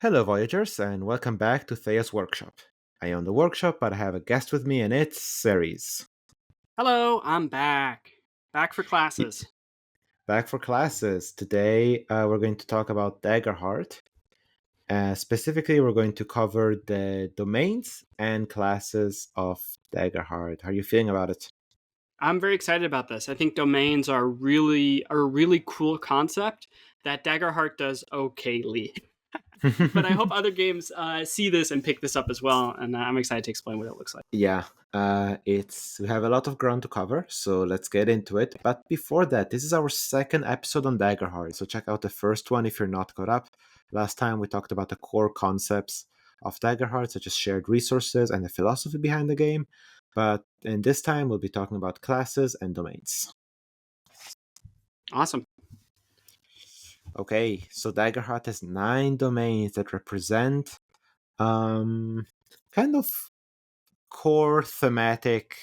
Hello, Voyagers, and welcome back to Theia's workshop. I own the workshop, but I have a guest with me, and it's Ceres. Hello, I'm back. Back for Y- classes. Back for classes. Today, we're going to talk about Daggerheart. Specifically, we're going to cover the domains and classes of Daggerheart. How are you feeling about it? I'm very excited about this. I think domains are a really cool concept that Daggerheart does okayly. But I hope other games see this and pick this up as well, and I'm excited to explain what it looks like. Yeah, it's we have a lot of ground to cover, so let's get into it. But before that, this is our second episode on Daggerheart, so check out the first one if you're not caught up. Last time we talked about the core concepts of Daggerheart, such as shared resources and the philosophy behind the game. But in this time, we'll be talking about classes and domains. Awesome. Okay, so Daggerheart has 9 domains that represent um, kind of core thematic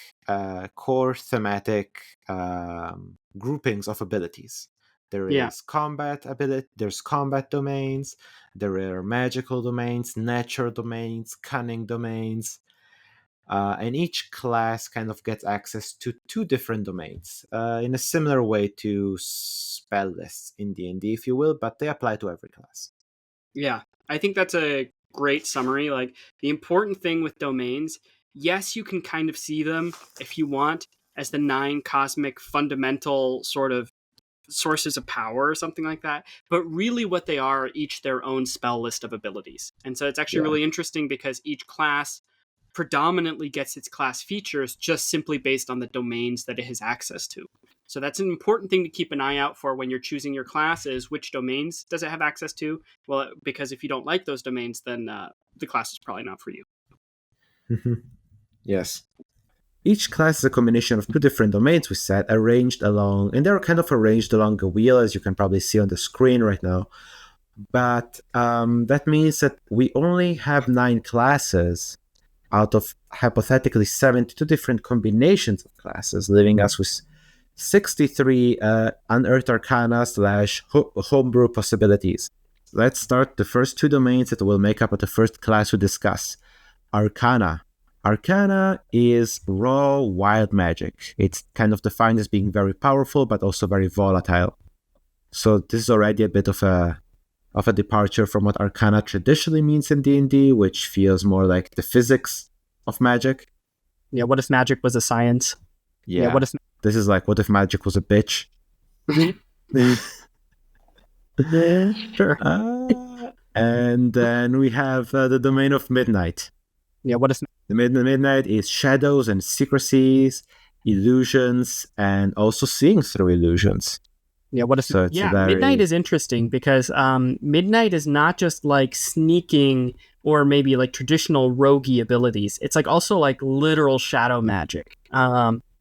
groupings of abilities. There Yeah. is combat ability. There's combat domains. There are magical domains, nature domains, cunning domains, and each class kind of gets access to 2 different domains in a similar way to spell lists in D&D, if you will, but they apply to every class. Yeah. I think that's a great summary. Like, the important thing with domains, yes, you can kind of see them if you want as the 9 cosmic fundamental sort of sources of power or something like that. But really, what they are each their own spell list of abilities. And so it's actually Yeah. really interesting because each class predominantly gets its class features just simply based on the domains that it has access to. So that's an important thing to keep an eye out for when you're choosing your class is which domains does it have access to? Well, because if you don't like those domains, then the class is probably not for you. Yes. Each class is a combination of 2 different domains we set arranged along, and they're kind of arranged along a wheel, as you can probably see on the screen right now. But that means that we only have 9 classes out of hypothetically 72 different combinations of classes, leaving us with 63 unearthed arcana slash homebrew possibilities. Let's start the first 2 domains that will make up the first class we discuss. Arcana. Arcana is raw wild magic. It's kind of defined as being very powerful but also very volatile. So this is already a bit of a departure from what Arcana traditionally means in D&D, which feels more like the physics of magic. Yeah, what if magic was a science? Yeah, what if this is like what if magic was a bitch? Sure. And then we have the domain of midnight. Yeah, what if The midnight is shadows and secrecies, illusions, and also seeing through illusions. Yeah, what if So it's a very midnight is interesting because midnight is not just like sneaking or maybe like traditional roguey abilities. It's like also like literal shadow magic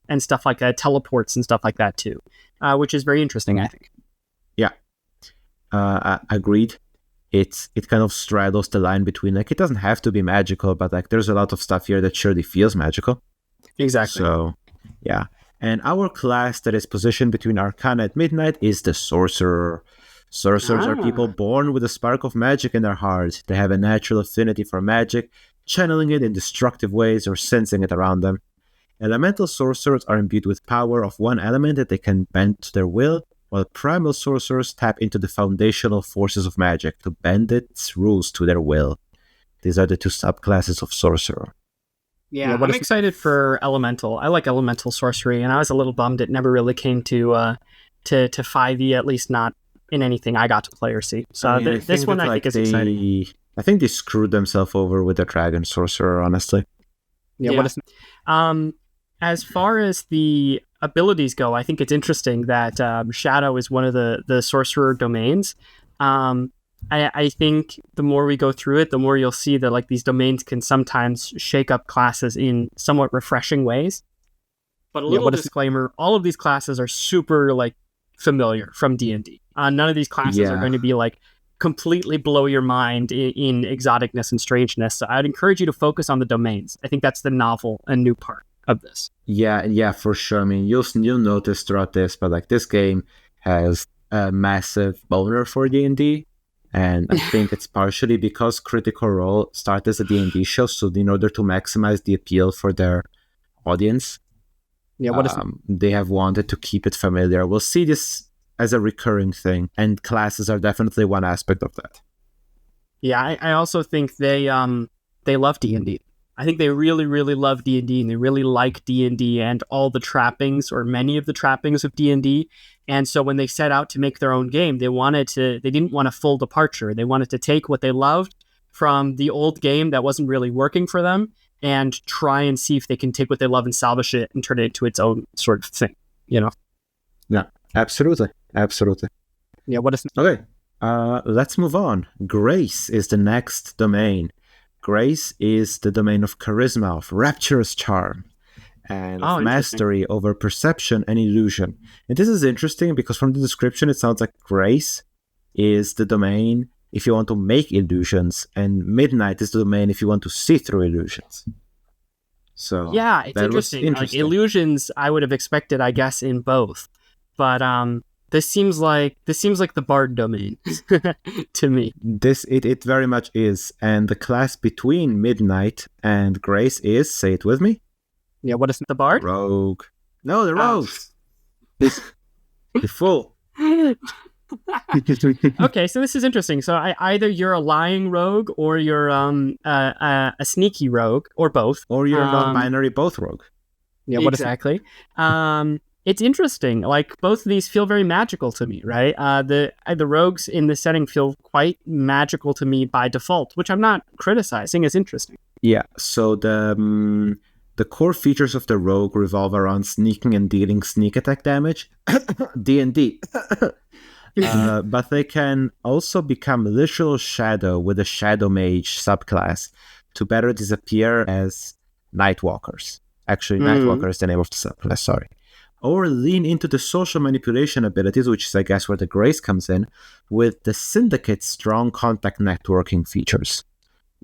and stuff like that, teleports and stuff like that too, which is very interesting, I think. Yeah, agreed. It kind of straddles the line between like it doesn't have to be magical, but like there's a lot of stuff here that surely feels magical. Exactly. So yeah. And our class that is positioned between Arcana and Midnight is the Sorcerer. Sorcerers are people born with a spark of magic in their hearts. They have a natural affinity for magic, channeling it in destructive ways or sensing it around them. Elemental sorcerers are imbued with power of one element that they can bend to their will, while primal sorcerers tap into the foundational forces of magic to bend its rules to their will. These are the 2 subclasses of sorcerer. Yeah, I'm excited for elemental. I like elemental sorcery, and I was a little bummed it never really came to 5e, at least not in anything I got to play or see. So this one I think is exciting. I think they screwed themselves over with the dragon sorcerer, honestly. Yeah. What if, as far as the abilities go, I think it's interesting that Shadow is one of the sorcerer domains. I think the more we go through it, the more you'll see that like these domains can sometimes shake up classes in somewhat refreshing ways. But a little disclaimer, all of these classes are super like familiar from D&D. None of these classes are going to be like completely blow your mind in exoticness and strangeness. So I'd encourage you to focus on the domains. I think that's the novel and new part of this. Yeah, for sure. I mean, you'll notice throughout this, but like this game has a massive boner for D&D. And I think it's partially because Critical Role started as a D&D show, so in order to maximize the appeal for their audience, they have wanted to keep it familiar. We'll see this as a recurring thing, and classes are definitely one aspect of that. Yeah, I also think they love D&D. I think they really, really love D&D, and they really like D&D and all the trappings, or many of the trappings of D&D. And so when they set out to make their own game, they didn't want a full departure. They wanted to take what they loved from the old game that wasn't really working for them and try and see if they can take what they love and salvage it and turn it into its own sort of thing, Yeah, absolutely. Yeah, what is... Okay, let's move on. Grace is the next domain. Grace is the domain of charisma, of rapturous charm, and of mastery over perception and illusion. And this is interesting because from the description, it sounds like Grace is the domain if you want to make illusions, and Midnight is the domain if you want to see through illusions. So yeah, it's interesting. Like, illusions, I would have expected, I guess, in both, but this seems like the Bard domain to me. It very much is, and the class between Midnight and Grace is, say it with me. Yeah, what is the Bard? Rogue. No, the Rogue. The fool. Okay, so this is interesting. So either you're a lying rogue, or you're a sneaky rogue, or both, or you're non-binary both rogue. Yeah, what exactly? It's interesting. Like, both of these feel very magical to me, right? The rogues in this setting feel quite magical to me by default, which I'm not criticizing. Is interesting. Yeah. So the core features of the rogue revolve around sneaking and dealing sneak attack damage, D&D. But they can also become literal shadow with a shadow mage subclass to better disappear as Nightwalkers. Actually, Nightwalker is the name of the subclass, sorry. Or lean into the social manipulation abilities, which is, I guess, where the Grace comes in, with the Syndicate's strong contact networking features.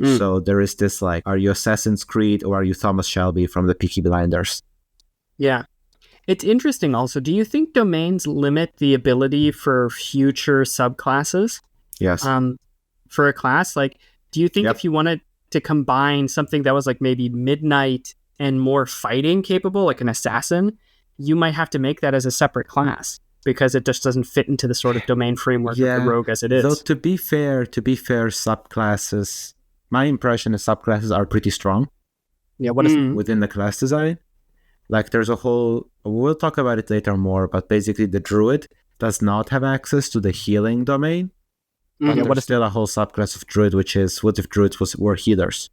So there is this, like, are you Assassin's Creed or are you Thomas Shelby from the Peaky Blinders? Yeah. It's interesting also. Do you think domains limit the ability for future subclasses? Yes. For a class? Like, do you think if you wanted to combine something that was like maybe Midnight and more fighting capable, like an assassin, you might have to make that as a separate class because it just doesn't fit into the sort of domain framework of the rogue as it is. Though to be fair, subclasses, my impression is subclasses are pretty strong. Yeah, what is within the class design? Like, there's a whole, we'll talk about it later more, but basically the druid does not have access to the healing domain. But there's still a whole subclass of druid, which is, what if druids were healers?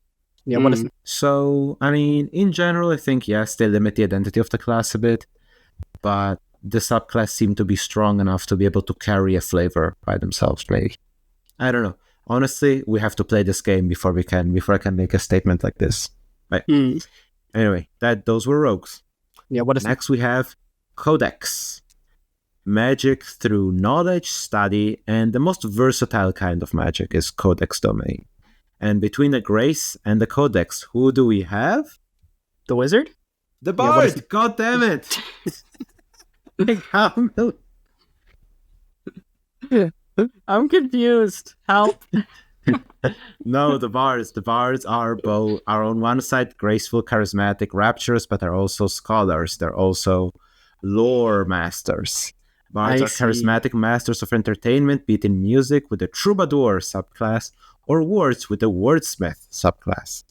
Yeah, what is... So, I mean, in general, I think, yes, they limit the identity of the class a bit, but the subclass seem to be strong enough to be able to carry a flavor by themselves, maybe. I don't know. Honestly, we have to play this game before I can make a statement like this. Right. Anyway, those were rogues. Yeah, what is... Next we have Codex. Magic through knowledge, study, and the most versatile kind of magic is Codex domain. And between the Grace and the Codex, who do we have? The Wizard? The Bard! God damn it! I'm confused. Help. No, the bards. The bards are on one side graceful, charismatic, rapturous, but they're also scholars. They're also lore masters. Bards are charismatic masters of entertainment, be it in music with the troubadour subclass or words with the wordsmith subclass.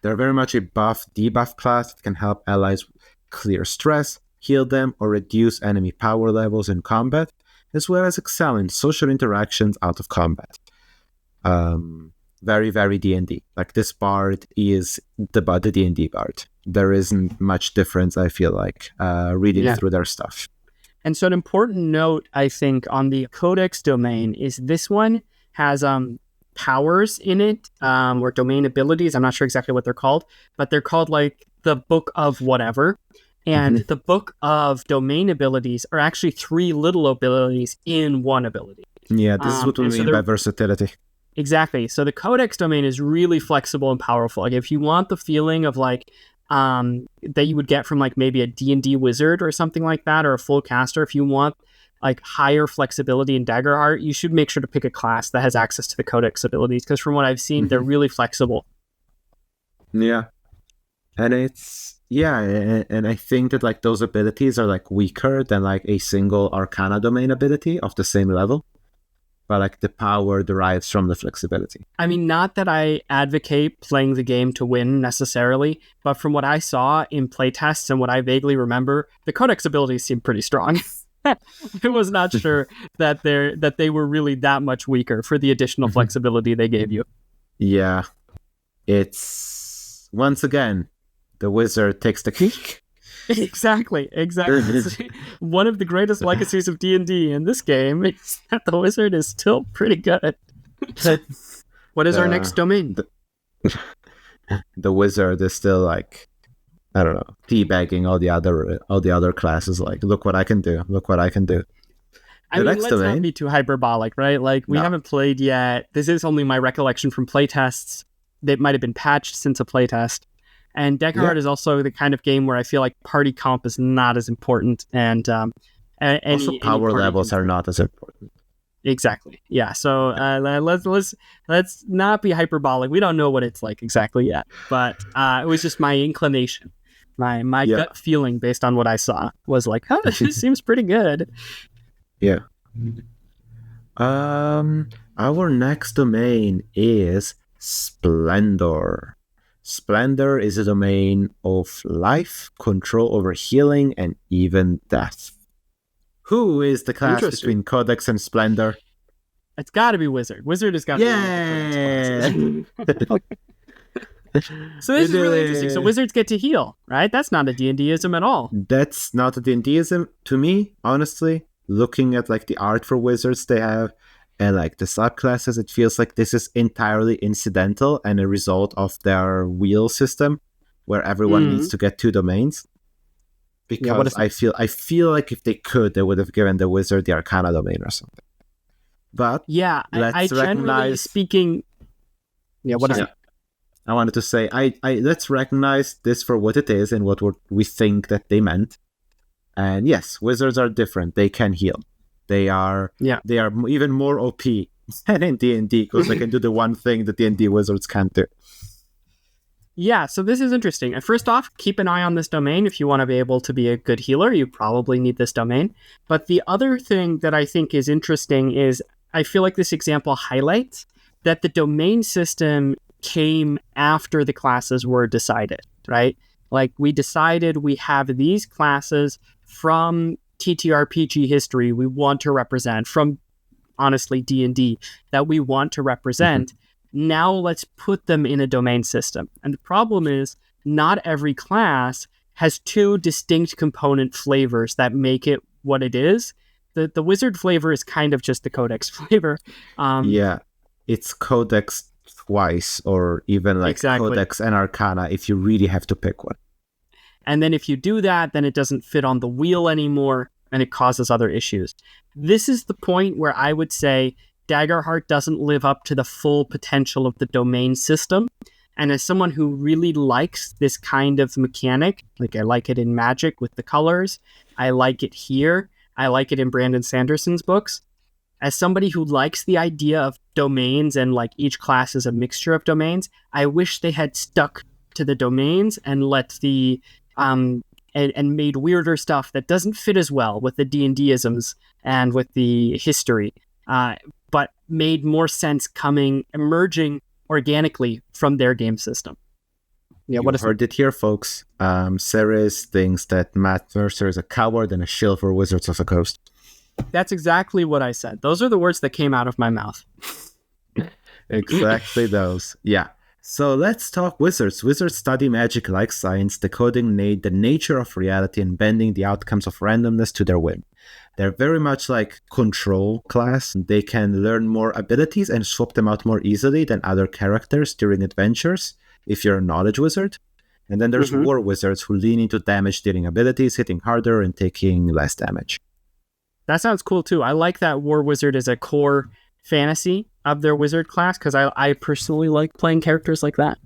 They're very much a buff-debuff class that can help allies clear stress, heal them, or reduce enemy power levels in combat, as well as excel in social interactions out of combat. Very, very D&D. Like, this bard is the D&D bard. There isn't much difference, I feel like, reading through their stuff. And so an important note, I think, on the Codex domain is this one has powers in it, or domain abilities. I'm not sure exactly what they're called, but they're called, like, the Book of whatever. And the Book of domain abilities are actually 3 little abilities in one ability. Yeah, this is what we mean by versatility. Exactly. So the Codex domain is really flexible and powerful. Like, if you want the feeling of, like, that you would get from, like, maybe a D&D wizard or something like that, or a full caster, if you want like higher flexibility in Daggerheart, you should make sure to pick a class that has access to the codex abilities, because from what I've seen, they're really flexible. Yeah. And and I think that like those abilities are like weaker than like a single Arcana domain ability of the same level, but like the power derives from the flexibility. I mean, not that I advocate playing the game to win necessarily, but from what I saw in playtests and what I vaguely remember, the codex abilities seem pretty strong. I was not sure that they were really that much weaker for the additional flexibility they gave you. Yeah, it's once again the wizard takes the cake. Exactly. One of the greatest legacies of D&D in this game is that the wizard is still pretty good. What is our next domain? The wizard is still like, I don't know, teabagging all the other classes. Like, look what I can do. Look what I can do. I mean, let's not be too hyperbolic, right? Like, we haven't played yet. This is only my recollection from playtests. That might have been patched since a playtest. And Daggerheart is also the kind of game where I feel like party comp is not as important, and also power levels are not as important. Exactly. Yeah. So let's not be hyperbolic. We don't know what it's like exactly yet, but it was just my inclination, my gut feeling based on what I saw was like, oh, this seems pretty good. Yeah. Our next domain is Splendor. Splendor is a domain of life, control over healing, and even death. Who is the class between Codex and Splendor? It's got to be Wizard. Wizard has got to be So this is really interesting. So wizards get to heal, right? That's not a D&D-ism at all. That's not a D&D-ism to me, honestly. Looking at like the art for wizards they have, and like the subclasses, it feels like this is entirely incidental and a result of their wheel system, where everyone needs to get 2 domains. Because I feel like if they could, they would have given the wizard the Arcana domain or something. But I generally speaking, what is it? I wanted to say, let's recognize this for what it is and what we think that they meant. And yes, wizards are different. They can heal. They are even more OP than in D&D because they can do the one thing that D&D wizards can't do. Yeah, so this is interesting. And first off, keep an eye on this domain. If you want to be able to be a good healer, you probably need this domain. But the other thing that I think is interesting is I feel like this example highlights that the domain system came after the classes were decided, right? Like we decided we have these classes from TTRPG history we want to represent, from honestly D&D that we want to represent. Now let's put them in a domain system. And the problem is not every class has 2 distinct component flavors that make it what it is. The wizard flavor is kind of just the codex flavor. It's codex twice, or even like codex and Arcana if you really have to pick one. And then if you do that, then it doesn't fit on the wheel anymore, and it causes other issues. This is the point where I would say Daggerheart doesn't live up to the full potential of the domain system. And as someone who really likes this kind of mechanic, like I like it in Magic with the colors, I like it here, I like it in Brandon Sanderson's books. As somebody who likes the idea of domains and like each class is a mixture of domains, I wish they had stuck to the domains and let the and made weirder stuff that doesn't fit as well with the D&D-isms and with the history, but made more sense emerging organically from their game system. Yeah, you heard it here, folks. Ceres thinks that Matt Mercer is a coward and a shill for Wizards of the Coast. That's exactly what I said. Those are the words that came out of my mouth. Exactly those. Yeah. So let's talk wizards. Wizards study magic like science, decoding the nature of reality and bending the outcomes of randomness to their whim. They're very much like control class. They can learn more abilities and swap them out more easily than other characters during adventures, if you're a knowledge wizard. And then there's war wizards who lean into damage dealing abilities, hitting harder and taking less damage. That sounds cool too. I like that war wizard as a core fantasy of their wizard class, because I personally like playing characters like that.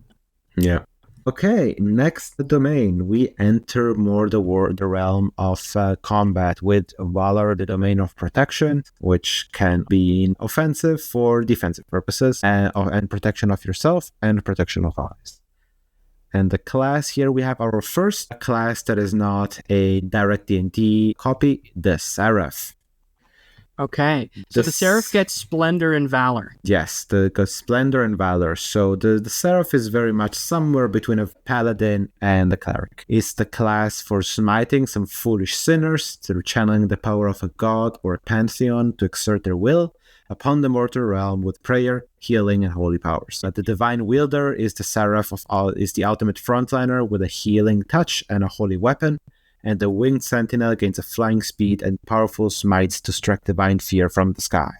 Yeah. Okay, next domain, we enter more the realm of combat with Valor, the domain of protection, which can be offensive for defensive purposes and protection of yourself and protection of allies. And the class here, we have our first class that is not a direct D&D copy, the Seraph. Okay, so the Seraph gets Splendor and Valor. Yes, the Splendor and Valor. So the Seraph is very much somewhere between a Paladin and a Cleric. It's the class for smiting some foolish sinners, through channeling the power of a god or a pantheon to exert their will upon the mortal realm with prayer, healing, and holy powers. But the Divine Wielder is the Seraph is the ultimate frontliner with a healing touch and a holy weapon. And the Winged Sentinel gains a flying speed and powerful smites to strike divine fear from the sky.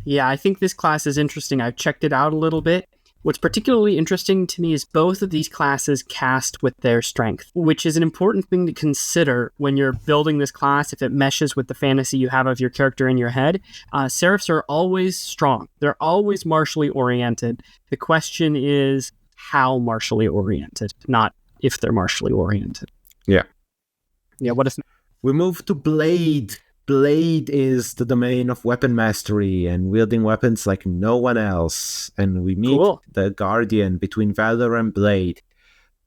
Yeah, I think this class is interesting. I've checked it out a little bit. What's particularly interesting to me is both of these classes cast with their strength, which is an important thing to consider when you're building this class, if it meshes with the fantasy you have of your character in your head. Seraphs are always strong. They're always martially oriented. The question is how martially oriented, not if they're martially oriented. Yeah. Yeah, what is... We move to Blade. Blade is the domain of weapon mastery and wielding weapons like no one else. And we meet the Guardian between Valor and Blade.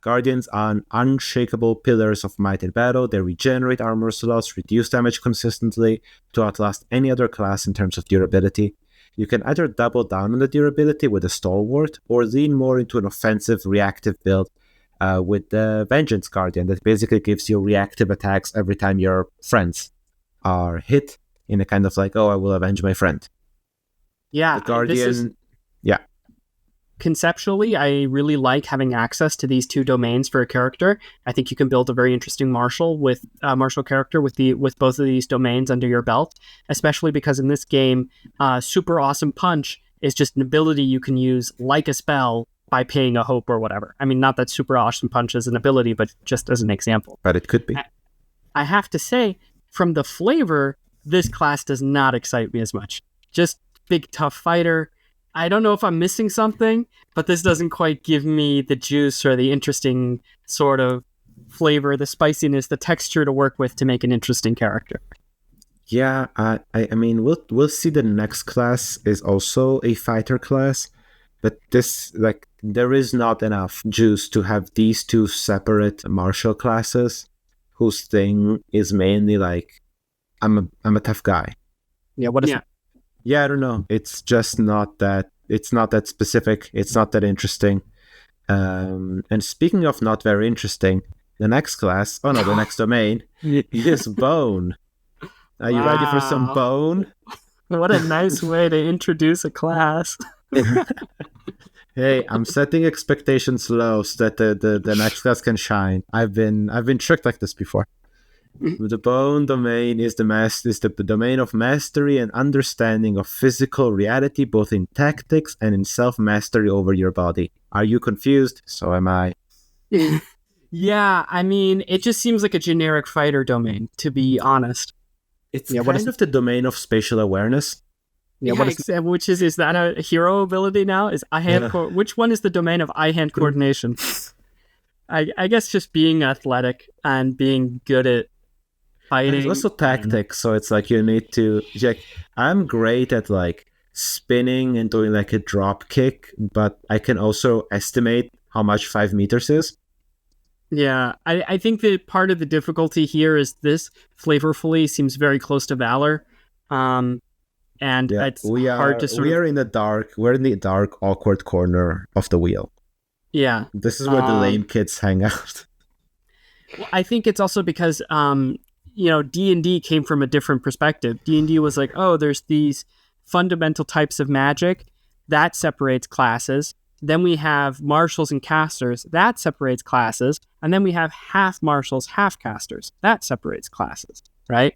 Guardians are unshakable pillars of might in battle. They regenerate armor slots, reduce damage consistently to outlast any other class in terms of durability. You can either double down on the durability with a Stalwart or lean more into an offensive reactive build with the Vengeance Guardian that basically gives you reactive attacks every time your friends are hit in a kind of like, oh, I will avenge my friend. Yeah. The Guardian, yeah. Conceptually, I really like having access to these two domains for a character. I think you can build a very interesting martial character with both of these domains under your belt, especially because in this game, Super Awesome Punch is just an ability you can use like a spell by paying a hope or whatever. I mean, not that Super Awesome Punch is an ability, but just as an example. But it could be. I have to say, from the flavor, this class does not excite me as much. Just big, tough fighter. I don't know if I'm missing something, but this doesn't quite give me the juice or the interesting sort of flavor, the spiciness, the texture to work with to make an interesting character. Yeah, I mean, we'll see the next class is also a fighter class. But this, like, there is not enough juice to have these two separate martial classes whose thing is mainly like, I'm a tough guy. Yeah, what is it? Yeah, I don't know. It's just not that, it's not that specific. It's not that interesting. And speaking of not very interesting, the next class, the next domain is Bone. Are you ready for some Bone? What a nice way to introduce a class. Hey, I'm setting expectations low so that the next class can shine. I've been tricked like this before. The Bone domain is the domain of mastery and understanding of physical reality, both in tactics and in self-mastery over your body. Are you confused? So am I. Yeah, I mean, it just seems like a generic fighter domain, to be honest. It's kind of the domain of spatial awareness. Yeah, which is that a hero ability now? Is which one is the domain of eye-hand coordination? I guess just being athletic and being good at fighting. There's also tactics, so it's like you need to I'm great at like spinning and doing like a drop kick, but I can also estimate how much 5 meters is. Yeah, I think that part of the difficulty here is this flavorfully seems very close to Valor. And it's hard to we are in the dark. We're in the dark, awkward corner of the wheel. Yeah. This is where the lame kids hang out. Well, I think it's also because, D&D came from a different perspective. D&D was like, oh, there's these fundamental types of magic. That separates classes. Then we have martials and casters. That separates classes. And then we have half martials, half casters. That separates classes, right?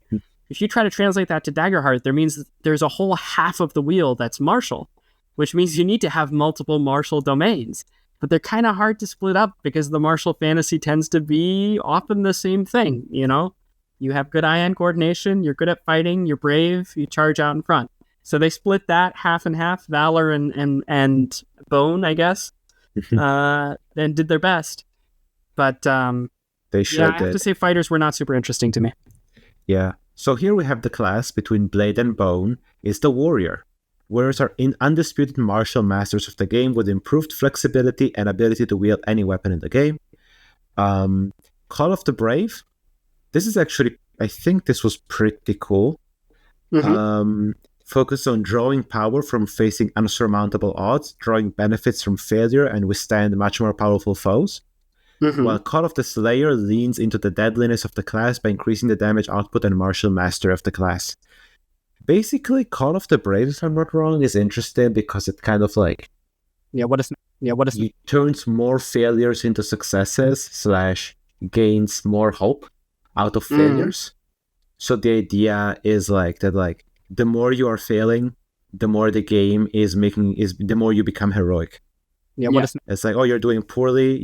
If you try to translate that to Daggerheart, there means there's a whole half of the wheel that's martial, which means you need to have multiple martial domains. But they're kind of hard to split up because the martial fantasy tends to be often the same thing, you know? You have good eye-hand coordination, you're good at fighting, you're brave, you charge out in front. So they split that half and half, Valor and Bone, I guess. and did their best. But They sure I have to did. say fighters were not super interesting to me. Yeah. So here we have the class between Blade and Bone is the Warrior. Warriors are undisputed martial masters of the game with improved flexibility and ability to wield any weapon in the game. Call of the Brave. This is actually, I think this was pretty cool. Focus on drawing power from facing unsurmountable odds, drawing benefits from failure, and withstand much more powerful foes. While Call of the Slayer leans into the deadliness of the class by increasing the damage output and martial mastery of the class. Basically, Call of the Brave, if I'm not wrong, is interesting because it kind of like it turns more failures into successes / gains more hope out of failures. So the idea is like that, like the more you are failing, the more the game is the more you become heroic. It's like, oh, you're doing poorly,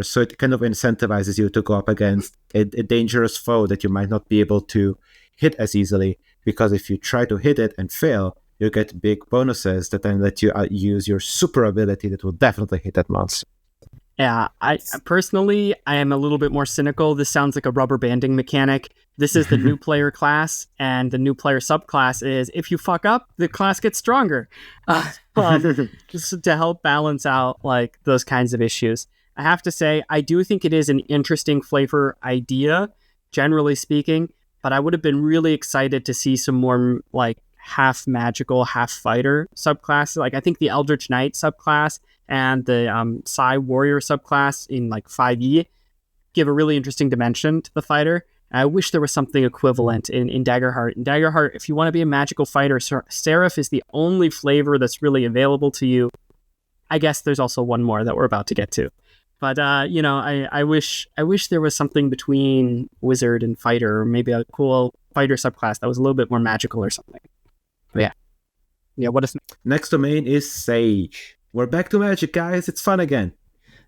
so it kind of incentivizes you to go up against a dangerous foe that you might not be able to hit as easily, because if you try to hit it and fail, you get big bonuses that then let you use your super ability that will definitely hit that monster. Yeah, I personally, I am a little bit more cynical. This sounds like a rubber banding mechanic. This is the new player class, and the new player subclass is if you fuck up, the class gets stronger. Just to help balance out like those kinds of issues. I have to say, I do think it is an interesting flavor idea, generally speaking, but I would have been really excited to see some more like half magical, half fighter subclasses. Like I think the Eldritch Knight subclass and the Psy Warrior subclass in like 5e give a really interesting dimension to the fighter. I wish there was something equivalent in Daggerheart. In Daggerheart, if you want to be a magical fighter, Seraph is the only flavor that's really available to you. I guess there's also one more that we're about to get to. But, I wish there was something between wizard and fighter, or maybe a cool fighter subclass that was a little bit more magical or something. But yeah, what is... Next domain is Sage. We're back to magic, guys. It's fun again.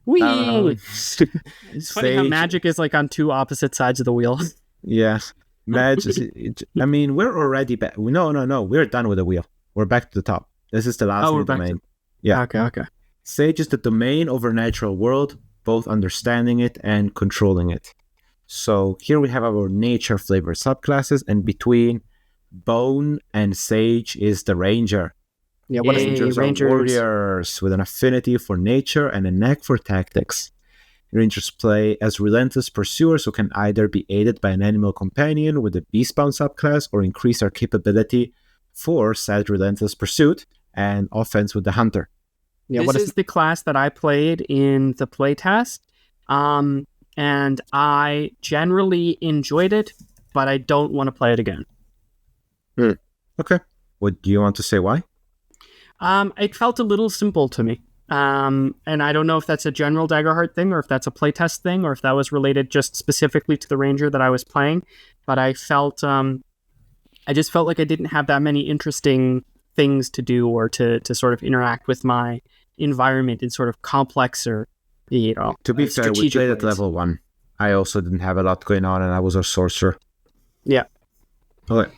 It's funny how magic is like on two opposite sides of the wheel. Yeah. Magic. I mean, we're already back. No. We're done with the wheel. We're back to the top. This is the last domain. Yeah. Okay. Sage is the domain over natural world, both understanding it and controlling it. So here we have our nature flavor subclasses, and between Bone and Sage is the Ranger. Yeah, what is Rangers are warriors with an affinity for nature and a knack for tactics. Rangers play as relentless pursuers who can either be aided by an animal companion with a beastbound subclass or increase their capability for said relentless pursuit and offense with the hunter. Yeah, this is the class that I played in the playtest, and I generally enjoyed it, but I don't want to play it again. Okay. What do you want to say why? It felt a little simple to me. And I don't know if that's a general Daggerheart thing or if that's a playtest thing or if that was related just specifically to the Ranger that I was playing. But I just felt like I didn't have that many interesting things to do or to sort of interact with my environment in sort of complex or, to be fair, we played at level 1. I also didn't have a lot going on and I was a sorcerer. Yeah. Okay.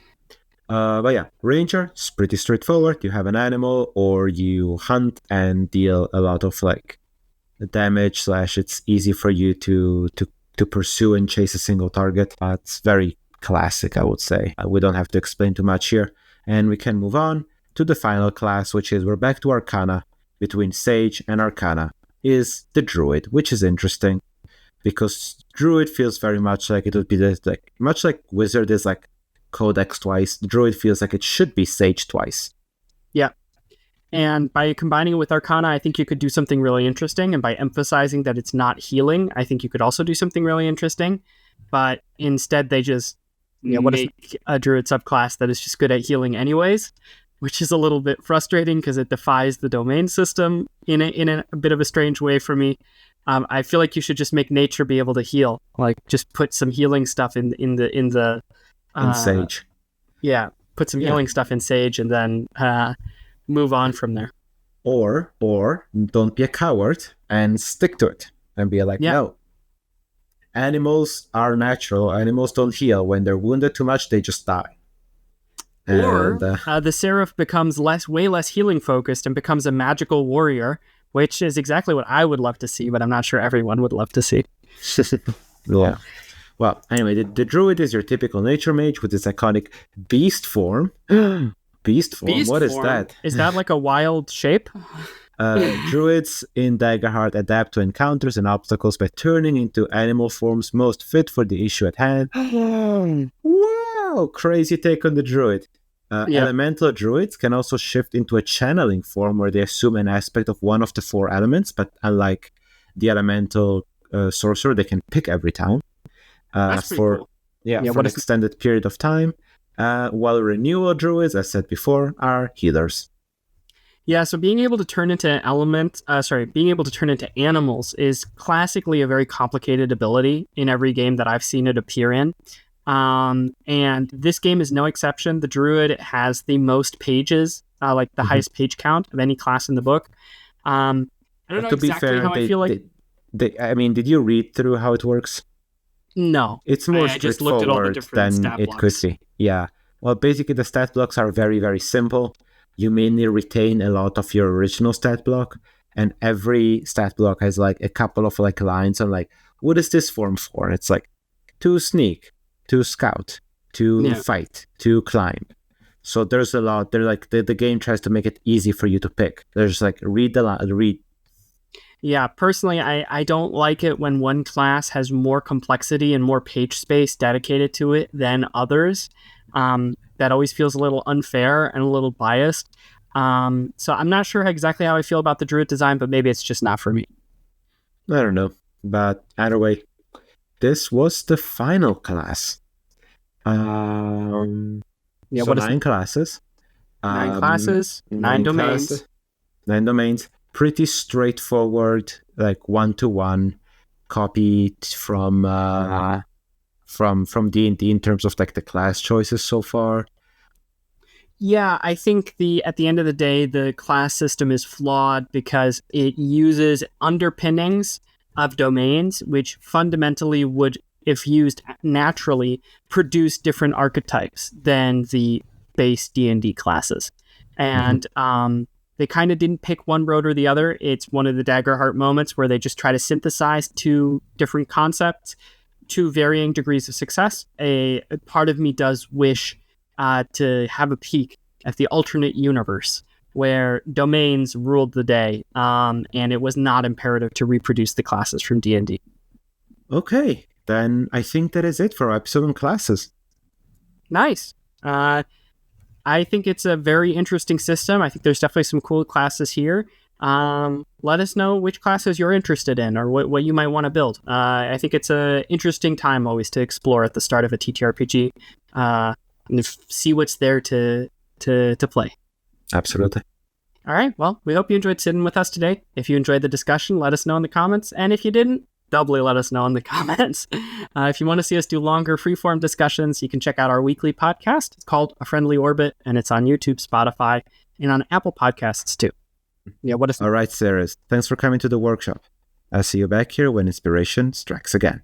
But yeah, Ranger is pretty straightforward. You have an animal or you hunt and deal a lot of like damage / it's easy for you to pursue and chase a single target. It's very classic, I would say. We don't have to explain too much here. And we can move on to the final class, which is we're back to Arcana. Between Sage and Arcana is the Druid, which is interesting because Druid feels very much like it would be like much like Wizard is like Codex twice. The Druid feels like it should be Sage twice. Yeah. And by combining it with Arcana, I think you could do something really interesting. And by emphasizing that it's not healing, I think you could also do something really interesting. But instead, they just make a Druid subclass that is just good at healing anyways, which is a little bit frustrating because it defies the domain system in a bit of a strange way for me. I feel like you should just make nature be able to heal. Like, just put some healing stuff in Sage. Yeah, put some healing stuff in Sage and then move on from there. Or don't be a coward and stick to it and be like, no. Animals are natural. Animals don't heal. When they're wounded too much, they just die. Or the Seraph becomes way less healing focused and becomes a magical warrior which is exactly what I would love to see, but I'm not sure everyone would love to see. Yeah. Well, anyway, the druid is your typical nature mage with its iconic beast form. Beast form? Beast What is form? that? Is that like a wild shape? Druids in Daggerheart adapt to encounters and obstacles by turning into animal forms most fit for the issue at hand. Wow! Crazy take on the druid. Elemental druids can also shift into a channeling form where they assume an aspect of one of the 4 elements, but unlike the elemental sorcerer, they can pick every time. That's pretty cool. For an extended period of time. While renewal druids, as said before, are healers. Yeah, so being able to turn into animals is classically a very complicated ability in every game that I've seen it appear in. And this game is no exception. The druid has the most pages, like the highest page count of any class in the book. I don't know exactly how I feel like. Did you read through how it works? No. It's more straightforward than it could be. Yeah. Well, basically, the stat blocks are very, very simple. You mainly retain a lot of your original stat block, and every stat block has like a couple of like lines on like, what is this form for? It's like to sneak, to scout, to fight, to climb. So there's a lot. They're like the game tries to make it easy for you to pick. There's like read. Yeah, personally, I don't like it when one class has more complexity and more page space dedicated to it than others. That always feels a little unfair and a little biased. So I'm not sure exactly how I feel about the druid design, but maybe it's just not for me. I don't know. But either way, this was the final class. So 9 classes. 9 classes, 9 domains. 9 domains. Pretty straightforward, like 1-to-1 copied from D&D in terms of like the class choices so far. Yeah, I think at the end of the day, the class system is flawed because it uses underpinnings of domains, which fundamentally would, if used naturally, produce different archetypes than the base D&D classes. And they kind of didn't pick one road or the other. It's one of the Daggerheart moments where they just try to synthesize 2 different concepts to varying degrees of success. A part of me does wish to have a peek at the alternate universe where domains ruled the day, and it was not imperative to reproduce the classes from D&D. Okay, then I think that is it for our episode on classes. Nice. I think it's a very interesting system. I think there's definitely some cool classes here. Let us know which classes you're interested in or what you might want to build. I think it's an interesting time always to explore at the start of a TTRPG and see what's there to play. Absolutely. All right. Well, we hope you enjoyed sitting with us today. If you enjoyed the discussion, let us know in the comments. And if you didn't, doubly let us know in the comments. If you want to see us do longer freeform discussions, you can check out our weekly podcast. It's called A Friendly Orbit, and it's on YouTube, Spotify, and on Apple Podcasts too. All right, Ceres. Thanks for coming to the workshop. I'll see you back here when inspiration strikes again.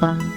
Bye.